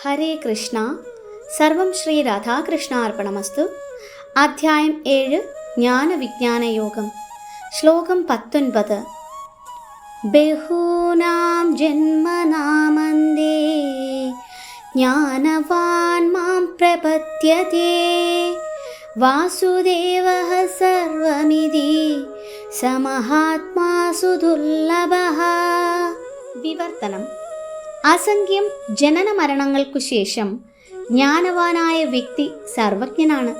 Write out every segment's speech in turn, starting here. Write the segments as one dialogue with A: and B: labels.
A: ഹരേ കൃഷ്ണ. സർവം ശ്രീ രാധാകൃഷ്ണാർപ്പണമസ്തു. അധ്യായം 7 ജ്ഞാനവിജ്ഞാനയോഗം. ശ്ലോകം 19. ബഹൂനാം ജന്മനാമന്ദേ ജ്ഞാനവാൻ മാം പ്രപദ്യതേ വാസുദേവഃ സർവമിതി സമഹാത്മാസു ദുർലഭഃ. വിവർത്തനം: അസംഖ്യം ജനന മരണങ്ങൾക്കു ശേഷം ജ്ഞാനവാനായ വ്യക്തി സർവജ്ഞനാണ്.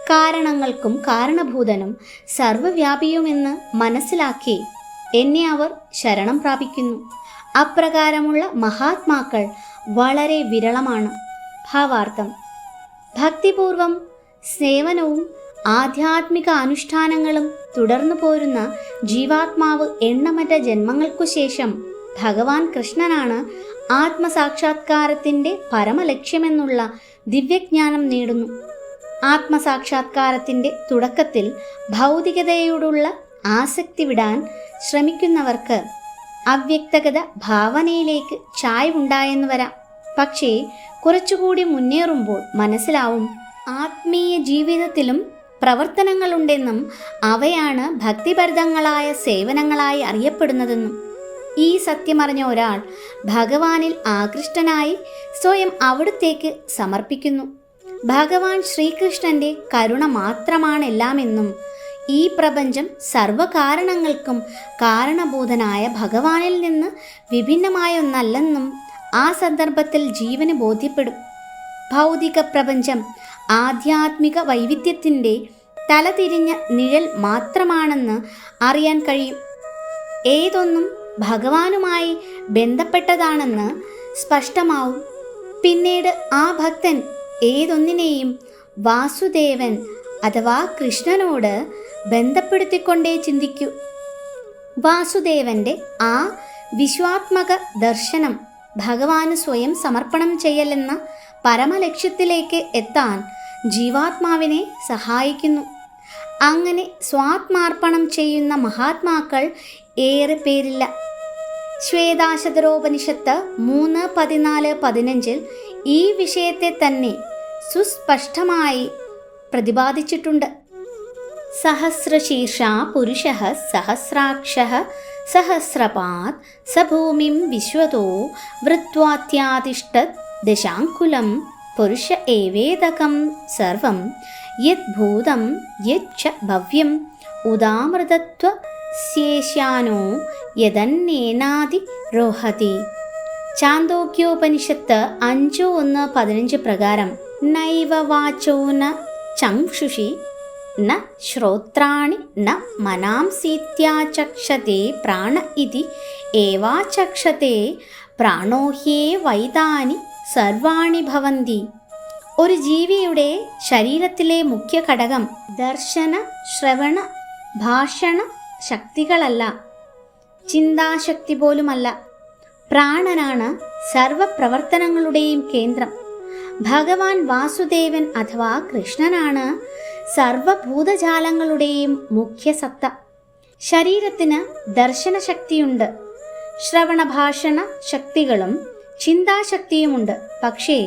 A: കാരണങ്ങൾക്കും കാരണഭൂതനും സർവവ്യാപിയുമെന്ന് മനസ്സിലാക്കി എന്നെ അവർ ശരണം പ്രാപിക്കുന്നു. അപ്രകാരമുള്ള മഹാത്മാക്കൾ വളരെ വിരളമാണ്. ഭാവാർത്ഥം: ഭക്തിപൂർവം സേവനവും ആധ്യാത്മിക അനുഷ്ഠാനങ്ങളും തുടർന്നു പോരുന്ന ജീവാത്മാവ് എണ്ണമറ്റ ജന്മങ്ങൾക്കു ശേഷം ഭഗവാൻ കൃഷ്ണനാണ് ആത്മസാക്ഷാത്കാരത്തിൻ്റെ പരമലക്ഷ്യമെന്നുള്ള ദിവ്യജ്ഞാനം നേടുന്നു. ആത്മസാക്ഷാത്കാരത്തിൻ്റെ തുടക്കത്തിൽ ഭൗതികതയോടുള്ള ആസക്തി വിടാൻ ശ്രമിക്കുന്നവർക്ക് അവ്യക്തഗത ഭാവനയിലേക്ക് ചായ്വുണ്ടായെന്ന് വരാം. പക്ഷേ കുറച്ചുകൂടി മുന്നേറുമ്പോൾ മനസ്സിലാവും, ആത്മീയ ജീവിതത്തിലും പ്രവർത്തനങ്ങളുണ്ടെന്നും അവയാണ് ഭക്തിഭരിതങ്ങളായ സേവനങ്ങളായി അറിയപ്പെടുന്നതെന്നും. ഈ സത്യമറിഞ്ഞ ഒരാൾ ഭഗവാനിൽ ആകൃഷ്ടനായി സ്വയം അവിടുത്തേക്ക് സമർപ്പിക്കുന്നു. ഭഗവാൻ ശ്രീകൃഷ്ണൻ്റെ കരുണ മാത്രമാണെല്ലാമെന്നും ഈ പ്രപഞ്ചം സർവകാരണങ്ങൾക്കും കാരണഭൂതനായ ഭഗവാനിൽ നിന്ന് വിഭിന്നമായ ഒന്നല്ലെന്നും ആ സന്ദർഭത്തിൽ ജീവന് ബോധ്യപ്പെടും. ഭൗതിക പ്രപഞ്ചം ആധ്യാത്മിക വൈവിധ്യത്തിൻ്റെ തലതിരിഞ്ഞ നിഴൽ മാത്രമാണെന്ന് അറിയാൻ കഴിയും. ഏതൊന്നും ഭഗവാനുമായി ബന്ധപ്പെട്ടതാണെന്ന് സ്പഷ്ടമാവും. പിന്നീട് ആ ഭക്തൻ ഏതൊന്നിനെയും വാസുദേവൻ അഥവാ കൃഷ്ണനോട് ബന്ധപ്പെടുത്തിക്കൊണ്ടേ ചിന്തിക്കൂ. വാസുദേവൻ്റെ ആ വിശ്വാത്മക ദർശനം ഭഗവാന് സ്വയം സമർപ്പണം ചെയ്യലെന്ന പരമലക്ഷ്യത്തിലേക്ക് എത്താൻ ജീവാത്മാവിനെ സഹായിക്കുന്നു. അങ്ങനെ സ്വാത്മാർപ്പണം ചെയ്യുന്ന മഹാത്മാക്കൾ ഏറെ പേരില്ല. ശ്വേതാശതരോപനിഷത്ത് 3:14-15 ഈ വിഷയത്തെ തന്നെ സുസ്പഷ്ടമായി പ്രതിപാദിച്ചിട്ടുണ്ട്. സഹസ്രശീർഷ പുരുഷഃ സഹസ്രാക്ഷഃ സഹസ്രപാദ് സ ഭൂമിം വിശ്വതോ വൃത്വാത്യാതിഷ്ഠത് ദശാങ്കുലം പുരുഷ ഏവേദകം സർവം യദ്ഭൂതം യച്ഛ ഭവ്യം ഉദാമൃതത്വ ശേഷ്യാനോ യദന്നേനാദി രോഹതി. ചാന്തോക്യോപനിഷത്ത് 5:1-15 പ്രകാരം നൈവ വാചോ ന ചക്ഷുഷി ന ശ്രോത്രാണി ന മനാംസീത്യാചക്ഷത്തെ പ്രാണ ഇതി ഏവാചക്ഷത്തെ പ്രാണോ ഹ്യേവൈതാനി സർവാണി ഭവന്തി. ഒരു ജീവിയുടെ ശരീരത്തിലെ മുഖ്യ ഘടകം ദർശന, ശ്രവണ, ഭാഷണ ശക്തികളല്ല, ചിന്താശക്തി പോലുമല്ല. പ്രാണനാണ് സർവപ്രവർത്തനങ്ങളുടെയും കേന്ദ്രം. ഭഗവാൻ വാസുദേവൻ അഥവാ കൃഷ്ണനാണ് സർവഭൂതജാലങ്ങളുടെയും മുഖ്യസത്ത. ശരീരത്തിന് ദർശനശക്തിയുണ്ട്, ശ്രവണഭാഷണ ശക്തികളും ചിന്താശക്തിയുമുണ്ട്. പക്ഷേ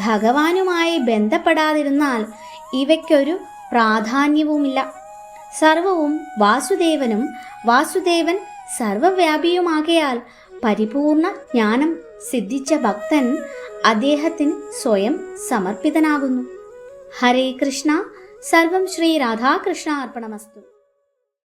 A: ഭഗവാനുമായി ബന്ധപ്പെടാതിരുന്നാൽ ഇവയ്ക്കൊരു പ്രാധാന്യവുമില്ല. സർവവും വാസുദേവനും വാസുദേവൻ സർവവ്യാപിയുമാകയാൽ പരിപൂർണ ജ്ഞാനം സിദ്ധിച്ച ഭക്തൻ അദ്ദേഹത്തിന് സ്വയം സമർപ്പിതനാകുന്നു. ഹരേ കൃഷ്ണ. സർവം ശ്രീ രാധാകൃഷ്ണ അർപ്പണമസ്തു.